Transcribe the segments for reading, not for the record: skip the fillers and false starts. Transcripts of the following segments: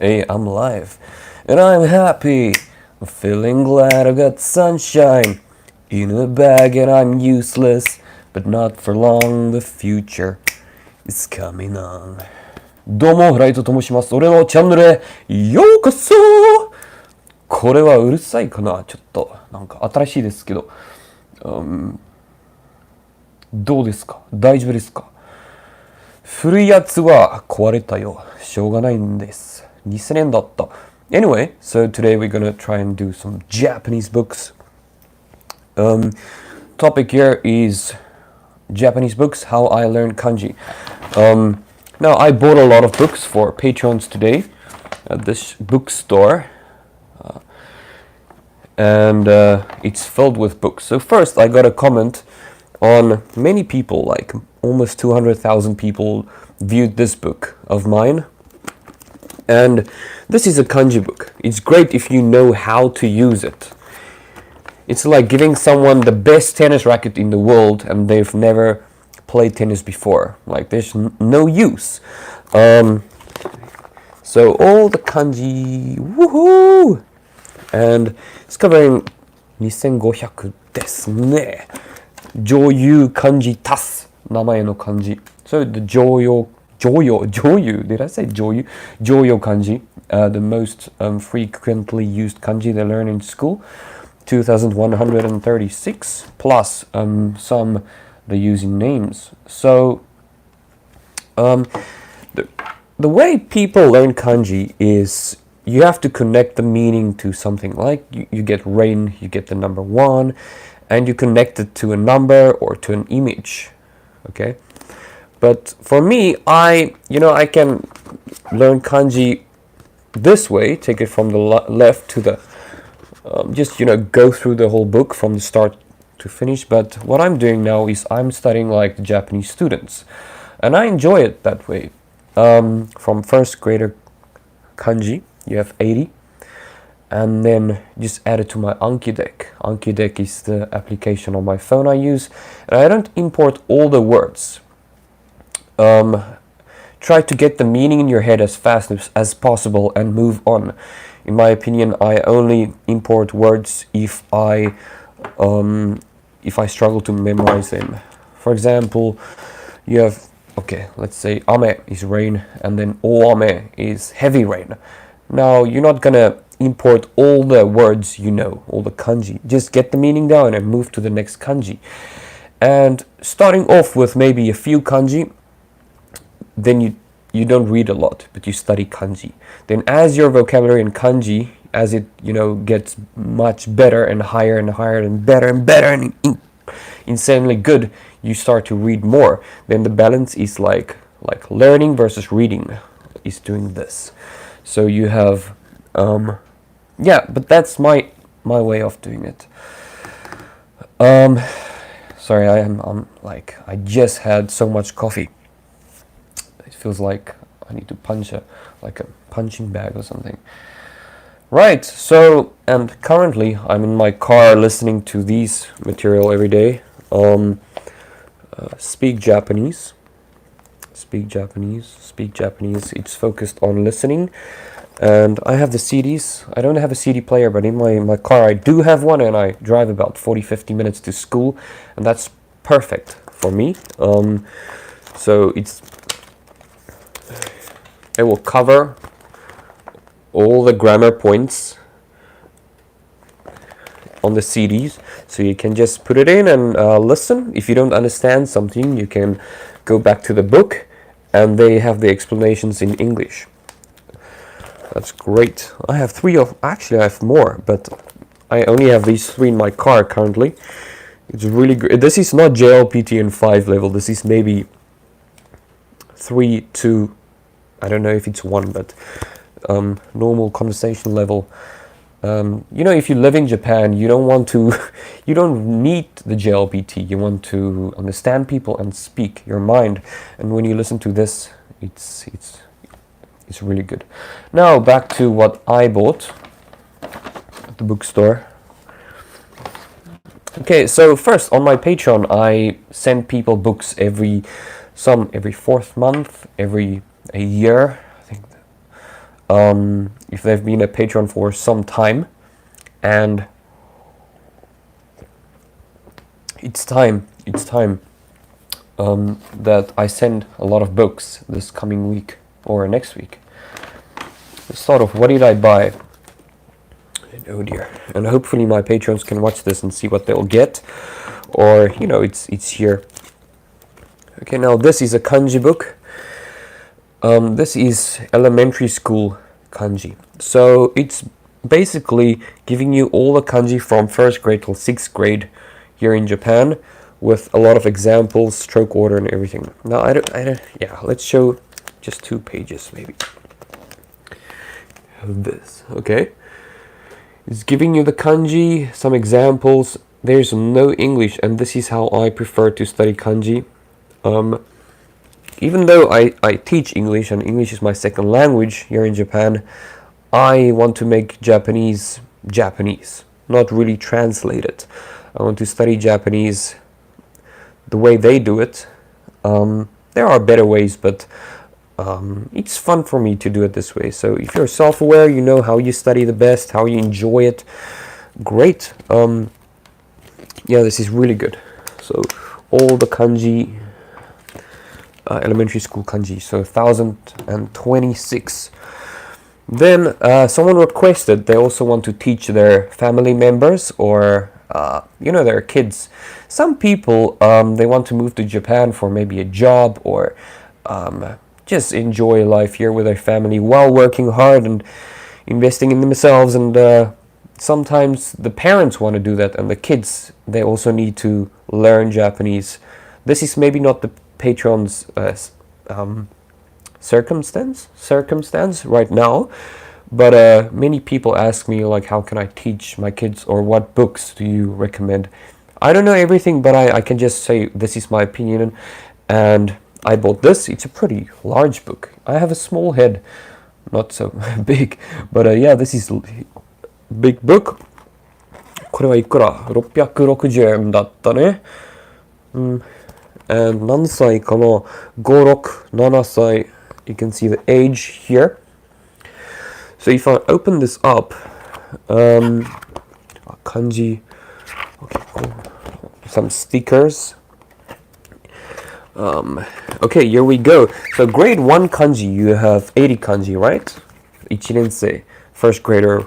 Hey, I'm alive. And I'm happy. I'm feeling glad I got sunshine in a bag and I'm useless. But not for long, the future is coming on. どうも、フライトと申します。俺のチャンネルへようこそ。これはうるさいかなちょっと、なんか新しいですけど。どうですか大丈夫ですか古いやつは壊れたよ。しょうがないんです。2000年だった。Anyway, so today we're gonna try and do some Japanese books. Topic here is Japanese books, how I learned kanji. Now, I bought a lot of books for patrons today at this bookstore. And it's filled with books. So first, I got a comment on many people, like almost 200,000 people viewed this book of mine. And this is a kanji book. It's great if you know how to use it. It's like giving someone the best tennis racket in the world and they've never played tennis before. Like there's no use. So all the kanji, woohoo! And it's covering 2500ですね。上優漢字足す名前の漢字。So the 上優 did I say 上優kanji, the most frequently used kanji they learn in school, 2136 plus some they use in names. So the way people learn kanji is you have to connect the meaning to something. Like you get rain, you get the number 1, and you connect it to a number or to an image. Okay? But for me, I can learn kanji this way, take it from the left to the, go through the whole book from the start to finish. But what I'm doing now is I'm studying like the Japanese students. And I enjoy it that way. From first grader kanji, you have 80. And then just add it to my Anki deck. Anki deck is the application on my phone I use. And I don't import all the words. Try to get the meaning in your head as fast as possible and move on. In my opinion, I only import words if I struggle to memorize them. For example, you have, let's say ame is rain, and then oame is heavy rain. Now, you're not gonna import all the words all the kanji. Just get the meaning down and move to the next kanji. And starting off with maybe a few kanji, then you don't read a lot, but you study kanji. Then as your vocabulary in kanji, as it, gets much better and higher and higher and better and insanely good, you start to read more. Then the balance is like learning versus reading is doing this. So you have, but that's my way of doing it. Sorry, I'm I just had so much coffee. It feels like I need to punch a punching bag or something. Right, so, and currently I'm in my car listening to these material every day. Speak Japanese. It's focused on listening. And I have the CDs. I don't have a CD player, but in my car I do have one, and I drive about 40-50 minutes to school, and that's perfect for me. So it will cover all the grammar points on the CDs, so you can just put it in and listen. If you don't understand something, you can go back to the book, and they have the explanations in English. That's great. I have actually I have more, but I only have these 3 in my car currently. It's really great. This is not JLPT and 5 level. This is maybe 3, 2, I don't know if it's 1, but normal conversation level. If you live in Japan, you don't need the JLPT. You want to understand people and speak your mind. And when you listen to this, it's really good. Now back to what I bought at the bookstore. Okay, so first on my Patreon, I send people books every 4th month, every a year, I think. if they've been a patron for some time, and it's time that I send a lot of books this coming week or next week. Let's start off, what did I buy? Oh dear. And hopefully my patrons can watch this and see what they'll get, or it's here. Okay, now this is a kanji book. This is elementary school kanji. So it's basically giving you all the kanji from 1st grade till 6th grade here in Japan, with a lot of examples, stroke order and everything. Now let's show just 2 pages maybe. This, okay. It's giving you the kanji, some examples. There's no English, and this is how I prefer to study kanji. Even though I teach English, and English is my second language here in Japan, I want to make Japanese, not really translate it. I want to study Japanese the way they do it. There are better ways, but it's fun for me to do it this way. So if you're self-aware, you know how you study the best, how you enjoy it, great. Yeah, this is really good. So all the kanji, elementary school kanji, so 1026. Then someone requested they also want to teach their family members, or their kids. Some people, they want to move to Japan for maybe a job, or just enjoy life here with their family while working hard and investing in themselves. And sometimes the parents want to do that, and the kids, they also need to learn Japanese. This is maybe not the patron's circumstance right now, but many people ask me, like, how can I teach my kids, or what books do you recommend? I don't know everything, but I can just say this is my opinion. And I bought this. It's a pretty large book. I have a small head, not so big, but yeah, this is big book. これはいくら ?660 円だったね。And 何歳かな ?5、6、7歳. You can see the age here. So if I open this up, kanji, okay, cool. Some stickers. Okay, here we go. So grade 1 kanji, you have 80 kanji, right? 1年生, first grader.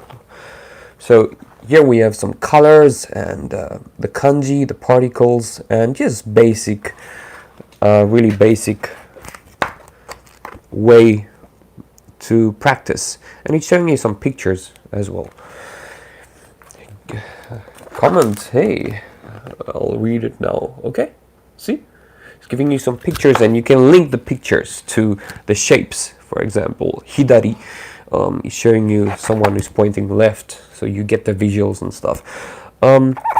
So here we have some colors and the kanji, the particles, and just basic, really basic way to practice. And it's showing you some pictures as well. Comment, hey, I'll read it now, okay? See? It's giving you some pictures, and you can link the pictures to the shapes. For example, hidari is showing you someone who's pointing left, so you get the visuals and stuff.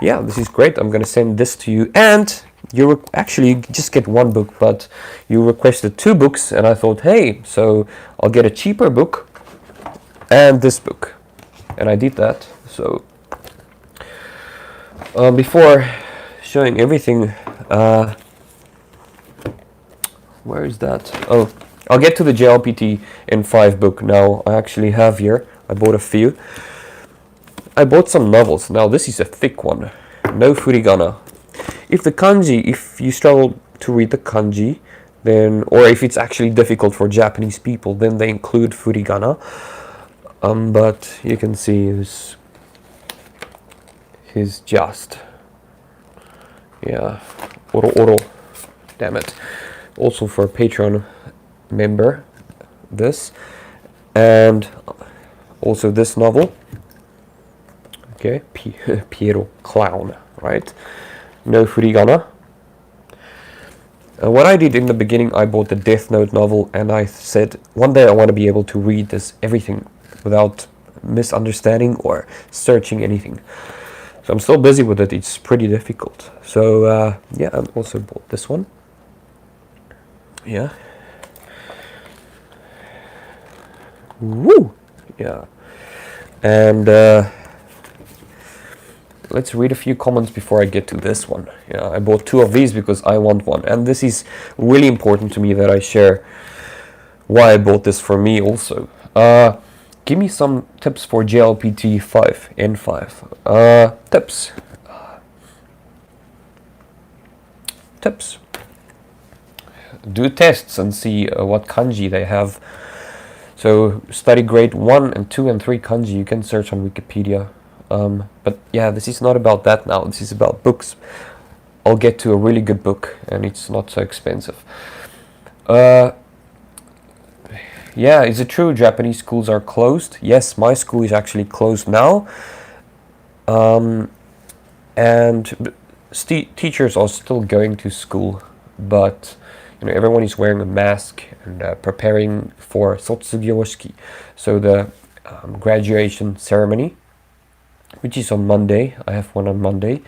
Yeah, this is great. I'm gonna send this to you, and you actually just get 1 book, but you requested 2 books, and I thought, hey, so I'll get a cheaper book and this book, and I did that. So before showing everything, where is that? Oh, I'll get to the JLPT in 5 book now. I actually have here. I bought a few. I bought some novels. Now this is a thick one. No furigana. If you struggle to read the kanji, then, or if it's actually difficult for Japanese people, then they include furigana. But you can see he's just, yeah, oro. Damn it. Also for a Patreon member, this, and also this novel. Okay, Piero Clown, right? No furigana. What I did in the beginning, I bought the Death Note novel, and I said one day I want to be able to read this everything without misunderstanding or searching anything. So I'm still busy with it. It's pretty difficult. So yeah, I also bought this one. Yeah. Woo! Yeah. And let's read a few comments before I get to this one. Yeah, I bought 2 of these because I want one. And this is really important to me that I share why I bought this for me also. Give me some tips for JLPT 5 N5. Tips. Tips. Do tests and see what kanji they have. So study grade 1 and 2 and 3 kanji. You can search on Wikipedia. But yeah, this is not about that now. This is about books. I'll get to a really good book, and it's not so expensive. Yeah, is it true Japanese schools are closed? Yes, my school is actually closed now. And teachers are still going to school, but everyone is wearing a mask and preparing for Sotsugyoshiki, so the graduation ceremony, which is on Monday. I have one on Monday.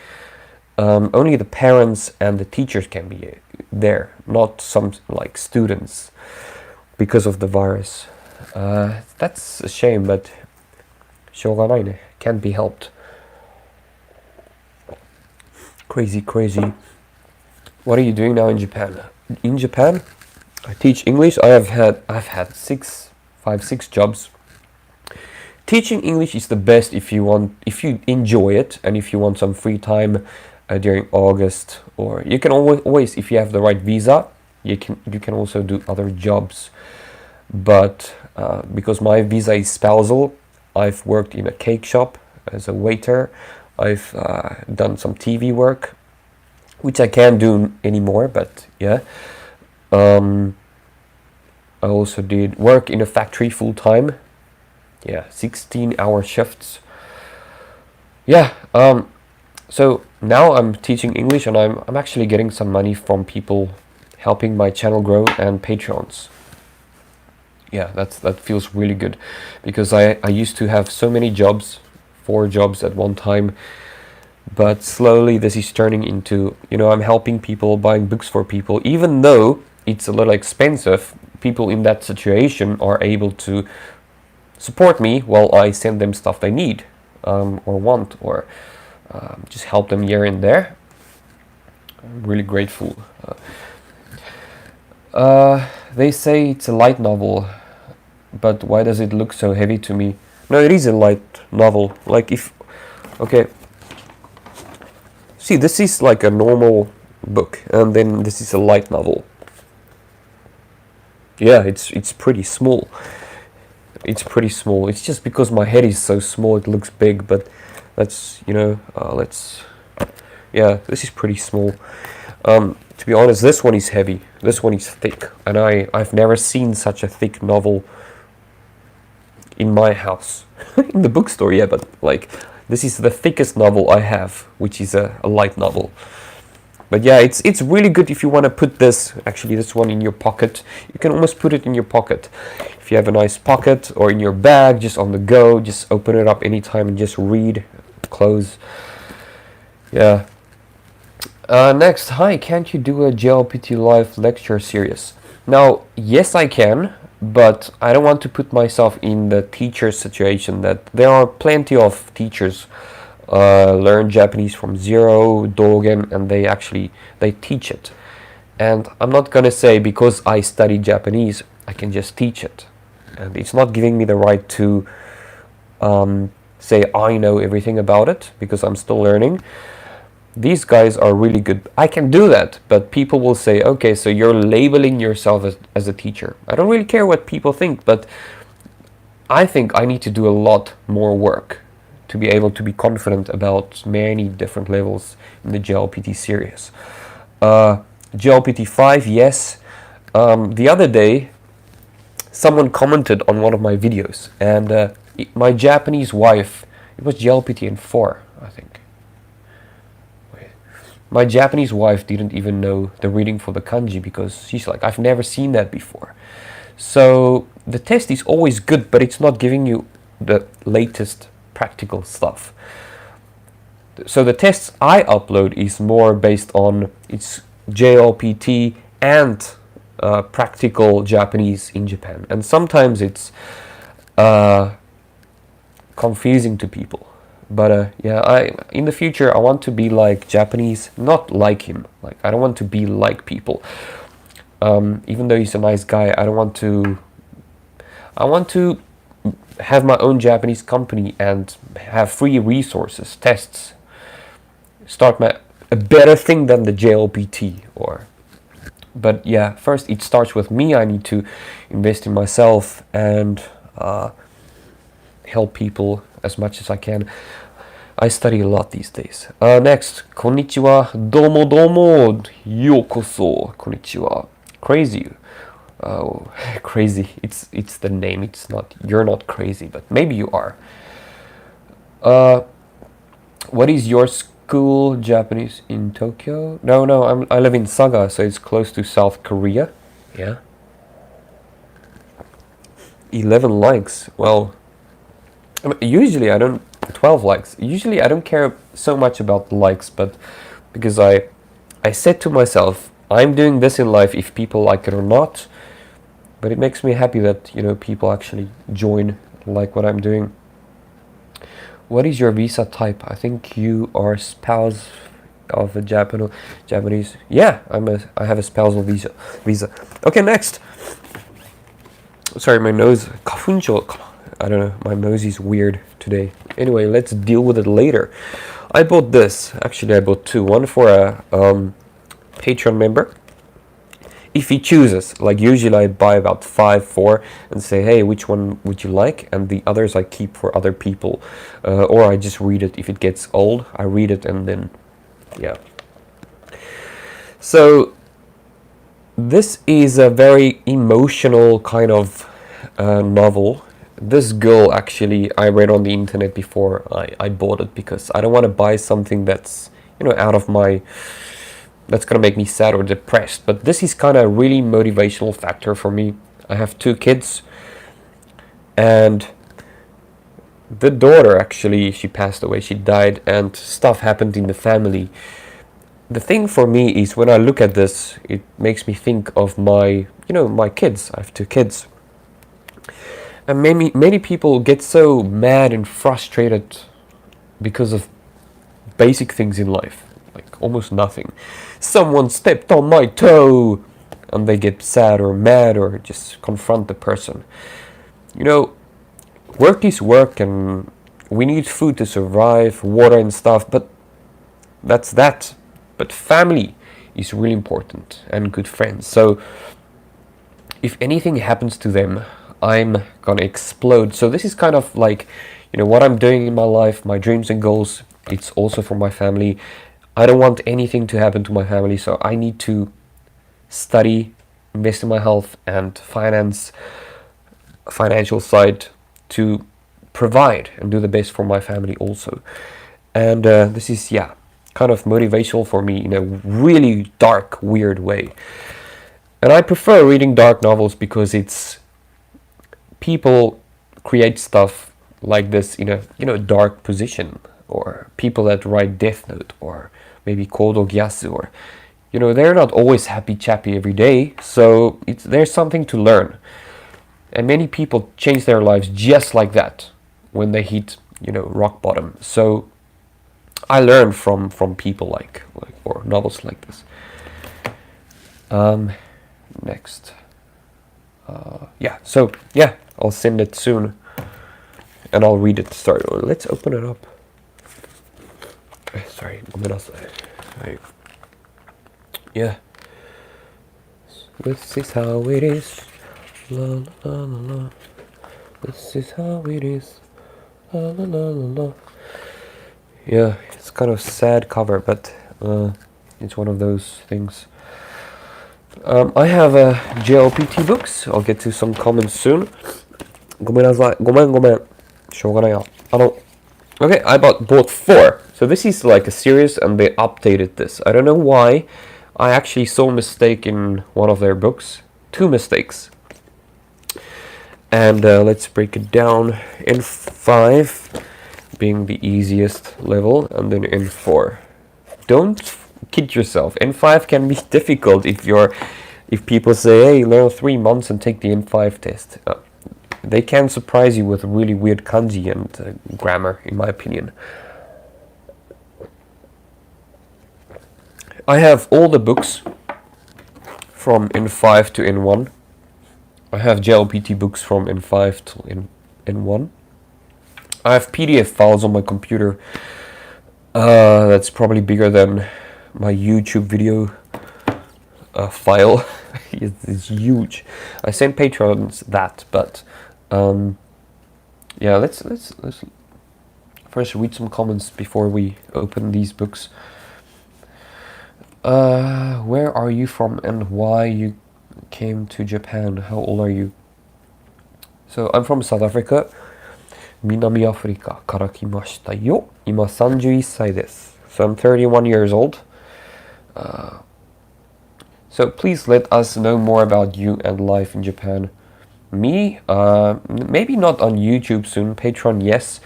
Only the parents and the teachers can be there, not some like students, because of the virus. That's a shame, but しょうがないね. Can't be helped. Crazy. What are you doing now in Japan? In Japan, I teach English. I've had 6 jobs. Teaching English is the best if you enjoy it, and if you want some free time during August, or you can always, if you have the right visa, you can also do other jobs. But because my visa is spousal, I've worked in a cake shop as a waiter. I've done some TV work, which I can't do anymore, but yeah. I also did work in a factory full time. Yeah, 16-hour shifts. Yeah, so now I'm teaching English, and I'm actually getting some money from people helping my channel grow and patrons. Yeah, that feels really good, because I used to have so many jobs, 4 jobs at one time, but slowly this is turning into, I'm helping people, buying books for people, even though it's a little expensive. People in that situation are able to support me while I send them stuff they need or want, or just help them here and there. I'm really grateful. They say it's a light novel, but why does it look so heavy to me? No, it is a light novel. Like okay. See, this is like a normal book, and then this is a light novel. Yeah, it's pretty small. It's pretty small. It's just because my head is so small, it looks big, but that's, yeah, this is pretty small. To be honest, this one is heavy. This one is thick, and I've never seen such a thick novel in my house. In the bookstore, yeah, but like, this is the thickest novel I have, which is a light novel. But yeah, it's really good if you want to put this one in your pocket. You can almost put it in your pocket. If you have a nice pocket, or in your bag, just on the go, just open it up anytime and just read, close. Yeah. Next, hi, can't you do a JLPT live lecture series? Now, yes I can, but I don't want to put myself in the teacher situation. That there are plenty of teachers learn Japanese from zero, Dogen, and they teach it. And I'm not gonna say because I study Japanese I can just teach it, and it's not giving me the right to say I know everything about it, because I'm still learning. These guys are really good. I can do that, but people will say, okay, so you're labeling yourself as a teacher. I don't really care what people think, but I think I need to do a lot more work to be able to be confident about many different levels in the JLPT series. JLPT 5, yes. The other day, someone commented on one of my videos, and my Japanese wife, it was JLPT in 4, I think. My Japanese wife didn't even know the reading for the kanji, because she's like, I've never seen that before. So the test is always good, but it's not giving you the latest practical stuff. So the tests I upload is more based on its JLPT and practical Japanese in Japan. And sometimes it's confusing to people. But yeah, in the future I want to be like Japanese, not like him. Like, I don't want to be like people. Even though he's a nice guy, I want to have my own Japanese company and have free resources, tests, start a better thing than the JLPT. But yeah, first it starts with me. I need to invest in myself and help people as much as I can. I study a lot these days. Next, konnichiwa, domo domo, yokoso, konnichiwa. Crazy. Oh, crazy. It's the name. It's not. You're not crazy, but maybe you are. What is your school Japanese in Tokyo? No. I live in Saga, so it's close to South Korea. Yeah. 11 likes. Well, usually I don't. 12 likes. Usually I don't care so much about the likes, but because I said to myself, I'm doing this in life if people like it or not. But it makes me happy that, people actually join, like what I'm doing. What is your visa type? I think you are spouse of a Japanese. Yeah, I have a spousal visa. Okay, next. Sorry, my nose. I don't know. My nose is weird today. Anyway, let's deal with it later. I bought this. Actually, I bought two. One for a Patreon member. If he chooses, like usually I buy about 4, and say, hey, which one would you like? And the others I keep for other people. Or I just read it. If it gets old, I read it and then, yeah. So, this is a very emotional kind of novel. This girl, actually, I read on the internet before I bought it because I don't want to buy something that's, out of my... that's gonna make me sad or depressed. But this is kind of a really motivational factor for me. I have 2 kids, and the daughter, actually, she passed away, she died, and stuff happened in the family. The thing for me is when I look at this, it makes me think of my kids. I have 2 kids. And many people get so mad and frustrated because of basic things in life, like almost nothing. Someone stepped on my toe, and they get sad or mad or just confront the person. Work is work, and we need food to survive, water and stuff, but that's that. But family is really important, and good friends. So if anything happens to them, I'm gonna explode. So this is kind of like, what I'm doing in my life, my dreams and goals. It's also for my family. I don't want anything to happen to my family, so I need to study, invest in my health and financial side to provide and do the best for my family also. And this is, kind of motivational for me in a really dark, weird way. And I prefer reading dark novels because it's people create stuff like this in a dark position, or people that write Death Note or maybe Kodo Gyasu, or they're not always happy chappy every day, so there's something to learn. And many people change their lives just like that when they hit rock bottom. So I learn from people like or novels like this. Next. I'll send it soon and I'll read it. Sorry, let's open it up. Sorry, yeah. This is how it is. La la la la. This is how it is. La la la la la. Yeah, it's kind of sad cover, but it's one of those things. I have JLPT books. I'll get to some comments soon. ごめん。しょうがないよ。Okay, I bought 4. So this is like a series, and they updated this. I don't know why. I actually saw a mistake in one of their books. 2 mistakes. And let's break it down. In 5 being the easiest level, and then in 4. Don't kid yourself. N5 can be difficult if people say, hey, learn 3 months and take the N5 test. They can surprise you with really weird kanji and grammar, in my opinion. I have all the books from N5 to N1. I have JLPT books from N5 to in one. I have PDF files on my computer. That's probably bigger than my YouTube video file. It's huge. I sent patrons that, but yeah, let's first read some comments before we open these books. Where are you from and why you came to Japan? How old are you? So I'm from South Africa. 南アフリカから来ましたよ。今31歳です。So I'm 31 years old. So please let us know more about you and life in Japan. Me, maybe not on YouTube soon. Patreon, yes.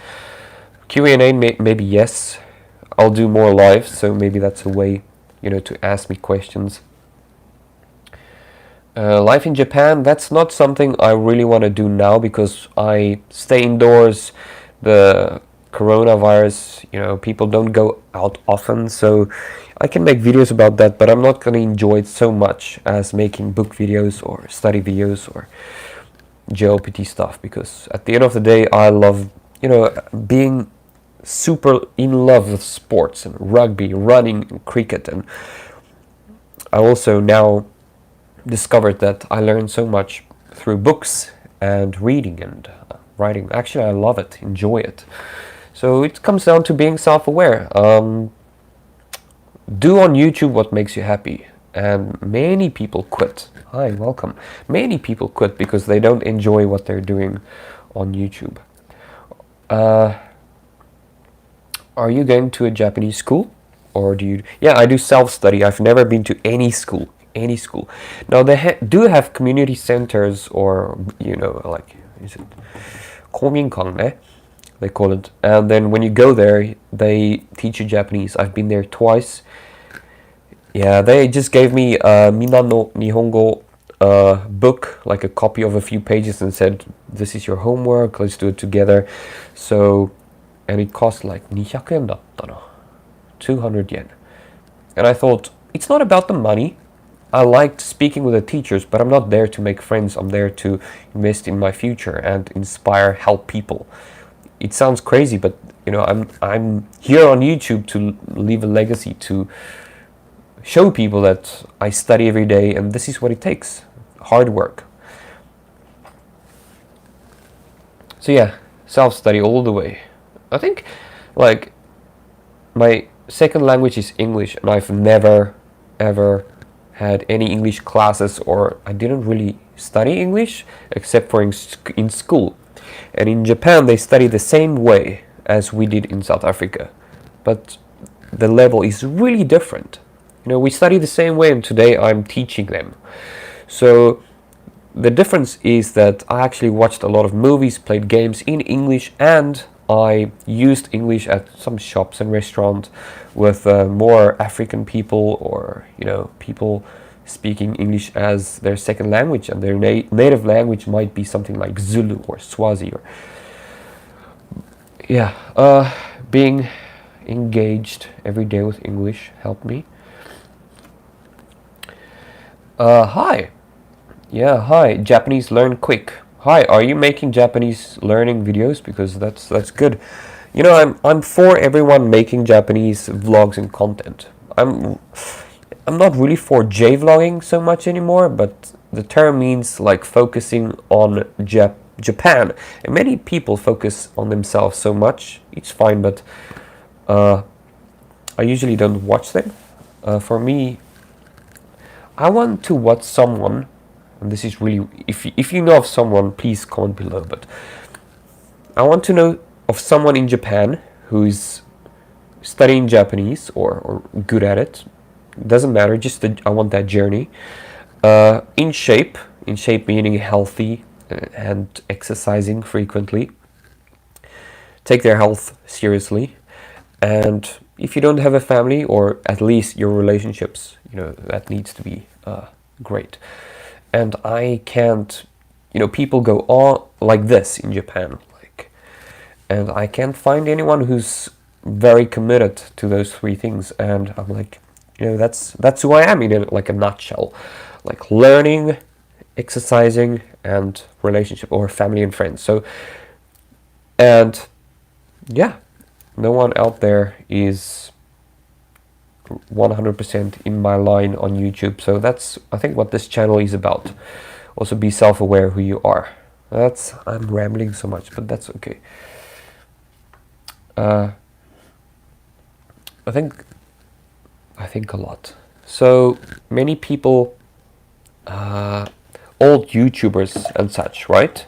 Q&A, maybe yes. I'll do more live, so maybe that's a way, to ask me questions. Life in Japan, that's not something I really want to do now because I stay indoors. The coronavirus, people don't go out often, so I can make videos about that, but I'm not going to enjoy it so much as making book videos or study videos or JLPT stuff, because at the end of the day, I love, being super in love with sports and rugby, running, and cricket, and I also now discovered that I learned so much through books and reading and writing. Actually, I love it, enjoy it. So it comes down to being self-aware. Do on YouTube what makes you happy. And many people quit. Hi, welcome. Many people quit because they don't enjoy what they're doing on YouTube. Are you going to a Japanese school? Or do you... Yeah, I do self-study. I've never been to any school. Now they do have community centers, or like, is it 公民館ね? They call it. And then when you go there, they teach you Japanese. I've been there twice. Yeah, they just gave me Mina no Nihongo book, like a copy of a few pages, and said, this is your homework, let's do it together. So, and it cost like 200 yen だったな. 200 yen. And I thought, it's not about the money. I liked speaking with the teachers, but I'm not there to make friends. I'm there to invest in my future and inspire, help people. It sounds crazy, but I'm here on YouTube to leave a legacy, to show people that I study every day, and this is what it takes. Hard work. So yeah, self-study all the way. I think, like, my second language is English, and I've never, ever had any English classes, or I didn't really study English except for in school. And in Japan they study the same way as we did in South Africa, but the level is really different. We study the same way, and today I'm teaching them. So the difference is that I actually watched a lot of movies, played games in English, and I used English at some shops and restaurants with more African people, or people speaking English as their second language, and their native language might be something like Zulu or Swazi. Being engaged every day with English helped me. Hi. Yeah, hi. Japanese learn quick. Hi, are you making Japanese learning videos? Because that's good. I'm for everyone making Japanese vlogs and content. I'm not really for J-vlogging so much anymore, but the term means like focusing on Japan. And many people focus on themselves so much. It's fine, but I usually don't watch them. For me, I want to watch someone, and this is really, if you know of someone, please comment below, but I want to know of someone in Japan who's studying Japanese or good at it. Doesn't matter, just I want that journey. In shape meaning healthy and exercising frequently. Take their health seriously. And if you don't have a family, or at least your relationships, that needs to be great. And I can't, people go on like this in Japan, and I can't find anyone who's very committed to those three things. And I'm like, that's who I am in a nutshell, like learning, exercising, and relationship, or family and friends. So And yeah, no one out there is 100% in my line on YouTube. So that's, I think, what this channel is about. Also be self-aware who you are. I'm rambling so much, but that's okay. I think a lot. So many people, old YouTubers and such, right?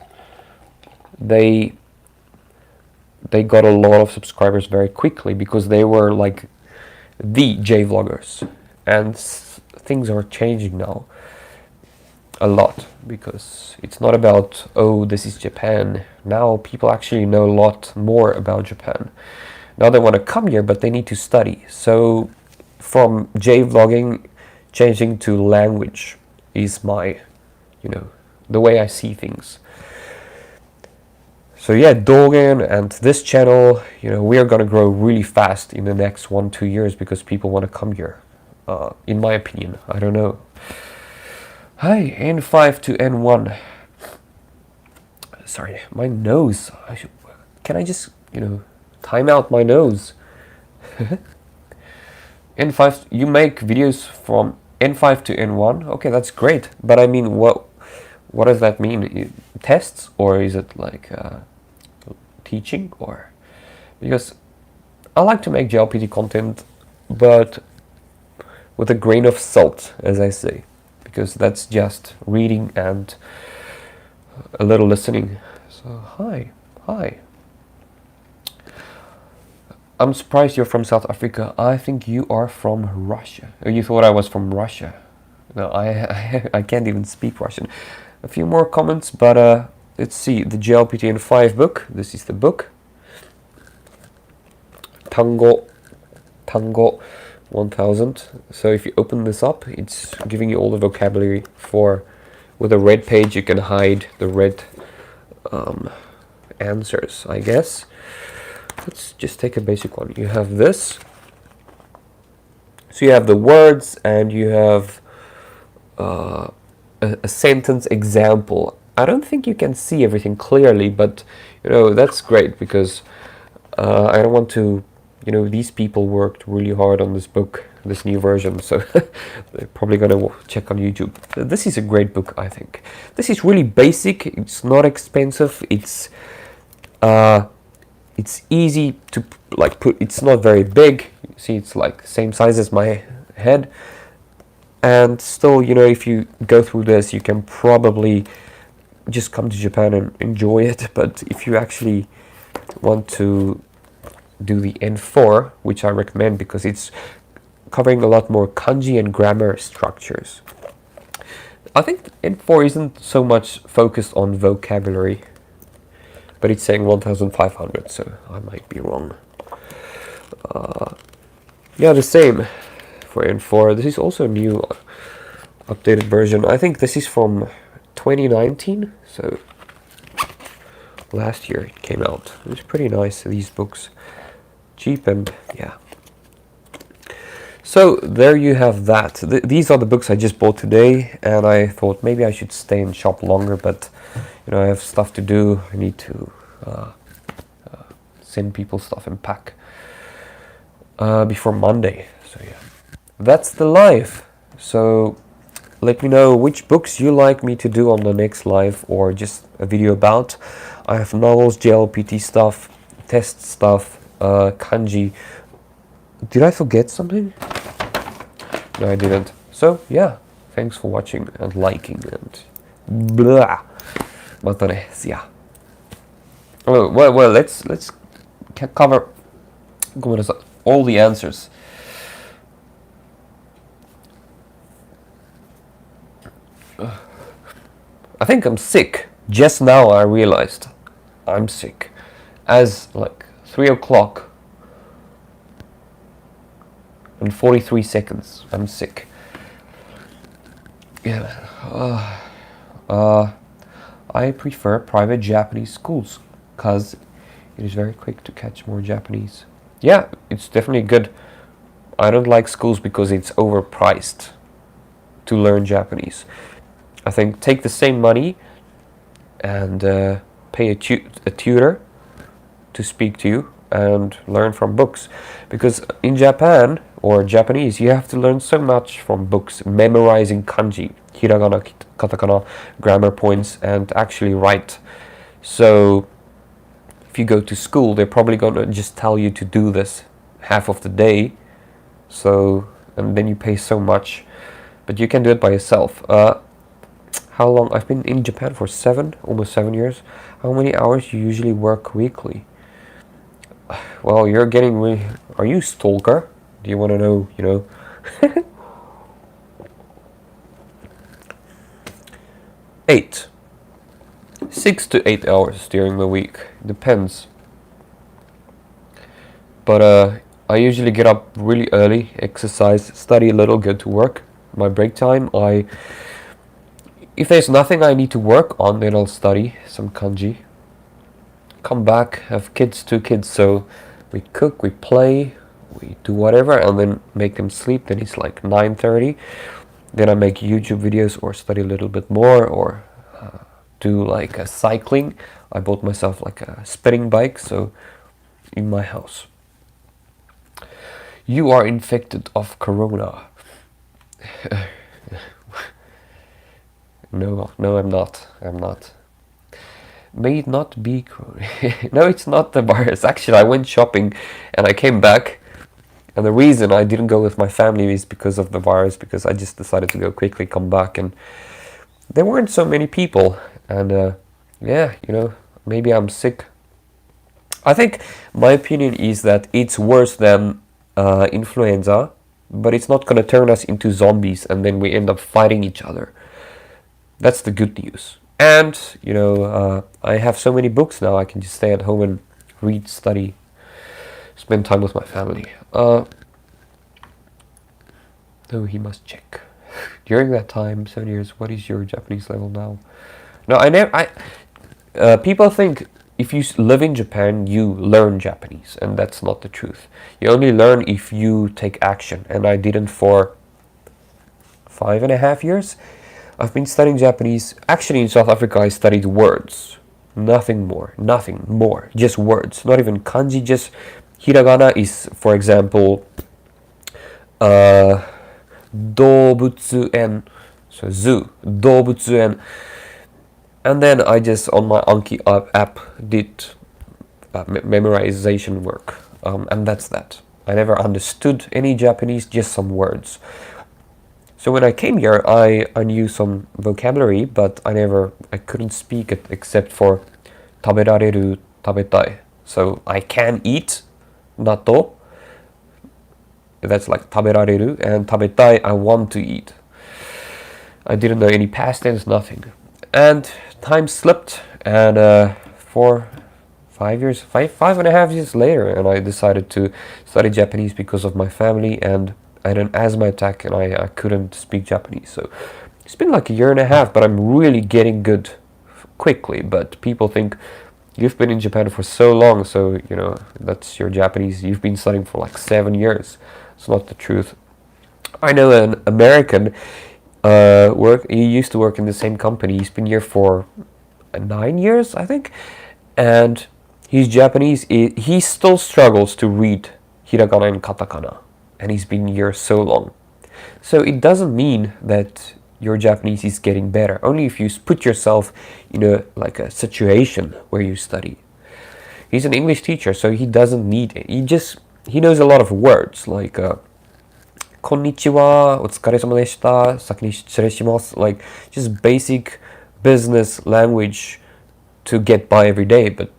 They got a lot of subscribers very quickly because they were like the J vloggers, and things are changing now a lot, because it's not about, oh, this is Japan. Now people actually know a lot more about Japan. Now they want to come here, but they need to study. So from J vlogging, changing to language is my, the way I see things. So yeah, Dogen and this channel, we are gonna grow really fast in the next 1-2 years because people want to come here. In my opinion, I don't know. Hi, N5 to N1. Sorry, my nose. Can I just, time out my nose? N5, you make videos from N5 to N1? Okay, that's great. But I mean, what does that mean? Tests, or is it like teaching? Or because I like to make JLPT content, but with a grain of salt, as I say, because that's just reading and a little listening. So hi. I'm surprised you're from South Africa. I think you are from Russia. Oh, you thought I was from Russia. No, I can't even speak Russian. A few more comments, but let's see. The JLPT in 5 book. This is the book. Tango 1000. So if you open this up, it's giving you all the vocabulary for. With a red page, you can hide the red answers, I guess. Let's just take a basic one. You have this. So you have the words, and you have a sentence example. I don't think you can see everything clearly, but that's great, because I don't want to, these people worked really hard on this book, this new version, so they're probably gonna check on YouTube. This is a great book, I think. This is really basic. It's not expensive. It's easy to put. It's not very big. You see, it's like same size as my head. And still, if you go through this, you can probably just come to Japan and enjoy it. But if you actually want to do the N4, which I recommend because it's covering a lot more kanji and grammar structures. I think N4 isn't so much focused on vocabulary, but it's saying 1500, so I might be wrong. Yeah, the same for N4. This is also a new updated version. I think this is from 2019, so last year it came out. It was pretty nice, these books. Cheap, and yeah. So there you have that. These are the books I just bought today, and I thought maybe I should stay and shop longer, but I have stuff to do. I need to send people stuff and pack before Monday. So yeah, that's the live. So let me know which books you like me to do on the next live, or just a video about. I have novels, JLPT stuff, test stuff, kanji. Did I forget something? No, I didn't. So yeah, thanks for watching and liking and blah. Yeah. Oh, well, let's cover all the answers. I think I'm sick. Just now I realized I'm sick. As like 3 o'clock and 43 seconds, I'm sick. Yeah. I prefer private Japanese schools because it is very quick to catch more Japanese. Yeah, it's definitely good. I don't like schools because it's overpriced to learn Japanese. I think take the same money and pay a tutor to speak to you and learn from books. Because in Japan or Japanese, you have to learn so much from books, memorizing kanji, hiragana, katakana, grammar points, and actually write. So if you go to school, they're probably going to just tell you to do this half of the day. So, and then you pay so much, but you can do it by yourself. How long? I've been in Japan for almost 7 years. How many hours you usually work weekly? Well, you're getting really... Are you a stalker? Do you want to know, you know? 8. 6 to 8 hours during the week. Depends. But I usually get up really early, exercise, study a little, go to work. My break time, if there's nothing I need to work on, then I'll study some kanji. Come back, have kids, 2 kids, so we cook, we play, we do whatever, and then make them sleep. Then it's like 9:30. Then I make YouTube videos or study a little bit more, or do like a cycling. I bought myself like a spinning bike, so in my house. You are infected of corona. No, I'm not. May it not be corona. No, it's not the virus. Actually, I went shopping and I came back. And the reason I didn't go with my family is because of the virus, because I just decided to go quickly, come back, and there weren't so many people. And yeah, you know, maybe I'm sick. I think my opinion is that it's worse than influenza, but it's not going to turn us into zombies and then we end up fighting each other. That's the good news. And, you know, I have so many books now, I can just stay at home and read, study, spend time with my family. No, he must check. During that time, 7 years, what is your Japanese level now? No, people think if you live in Japan, you learn Japanese, and that's not the truth. You only learn if you take action, and I didn't for 5.5 years. I've been studying Japanese. Actually, in South Africa, I studied words. Nothing more, just words. Not even kanji, just hiragana is, for example, dobutsu-en, so zoo, dobutsu-en. And then I just, on my Anki app, did memorization work. And that's that. I never understood any Japanese, just some words. So when I came here, I knew some vocabulary, but I couldn't speak it except for taberareru, tabetai. So I can eat natto. That's like taberareru, and tabetai, I want to eat. I didn't know any past tense, nothing. And time slipped, and 5.5 years later, and I decided to study Japanese because of my family, and I had an asthma attack and I couldn't speak Japanese. So it's been like 1.5 years, but I'm really getting good quickly. But people think you've been in Japan for so long, so you know that's your Japanese. You've been studying for like 7 years. It's not the truth. I know an American he used to work in the same company. He's been here for 9 years, I think, and he's Japanese. He still struggles to read hiragana and katakana, and he's been here so long. So it doesn't mean that your Japanese is getting better, only if you put yourself in a situation where you study. He's an English teacher, so he doesn't need it. He knows a lot of words, like konnichiwa, otsukaresama deshita, saki ni shirei shimasu, like just basic business language to get by every day. But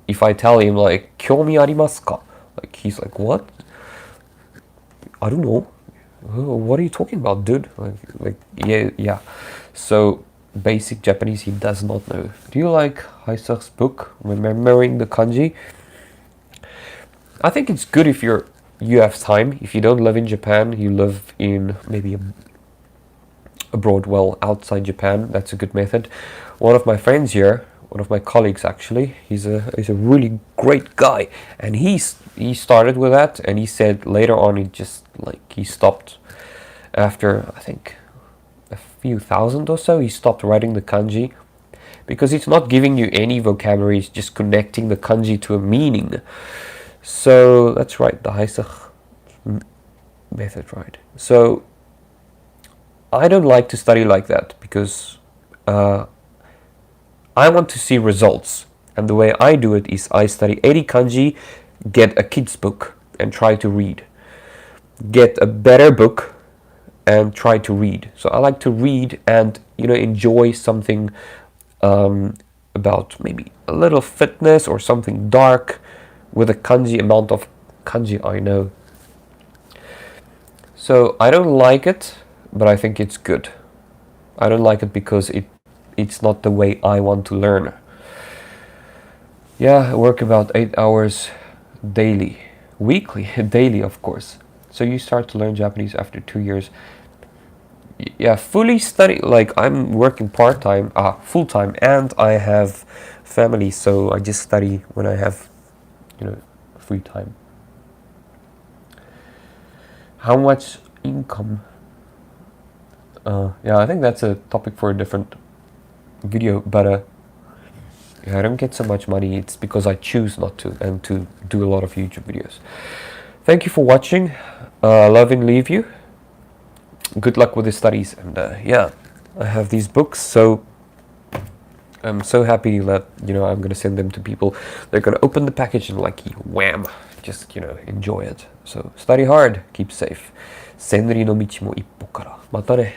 if I tell him like kyoumi arimasu ka, like he's like, what? I don't know. What are you talking about, dude? Like yeah. So basic Japanese he does not know. Do you like Haisak's book, Remembering the Kanji? I think it's good if you have time. If you don't live in Japan, you live in maybe abroad, well, outside Japan. That's a good method. One of my friends here, one of my colleagues actually, he's a really great guy, and he started with that, and he said later on he stopped after I think a few thousand or so. He stopped writing the kanji because it's not giving you any vocabulary, it's just connecting the kanji to a meaning. So let's write the Heisach method, right? So I don't like to study like that, because I want to see results. And the way I do it is I study 80 kanji, get a kid's book and try to read. Get a better book and try to read. So I like to read and, enjoy something about maybe a little fitness or something dark with a kanji amount of kanji I know. So I don't like it, but I think it's good. I don't like it because it's not the way I want to learn. Yeah, I work about 8 hours daily. Weekly, daily of course. So you start to learn Japanese after 2 years. Yeah, fully study, like I'm working part-time, full-time, and I have family, so I just study when I have, free time. How much income? Yeah, I think that's a topic for a different video, but I don't get so much money. It's because I choose not to, and to do a lot of YouTube videos. Thank you for watching. Love and leave you. Good luck with the studies, and yeah, I have these books, so I'm so happy that I'm gonna send them to people. They're gonna open the package and like wham, just enjoy it. So study hard, keep safe. Senri no michi mo ippo kara. Mata ne.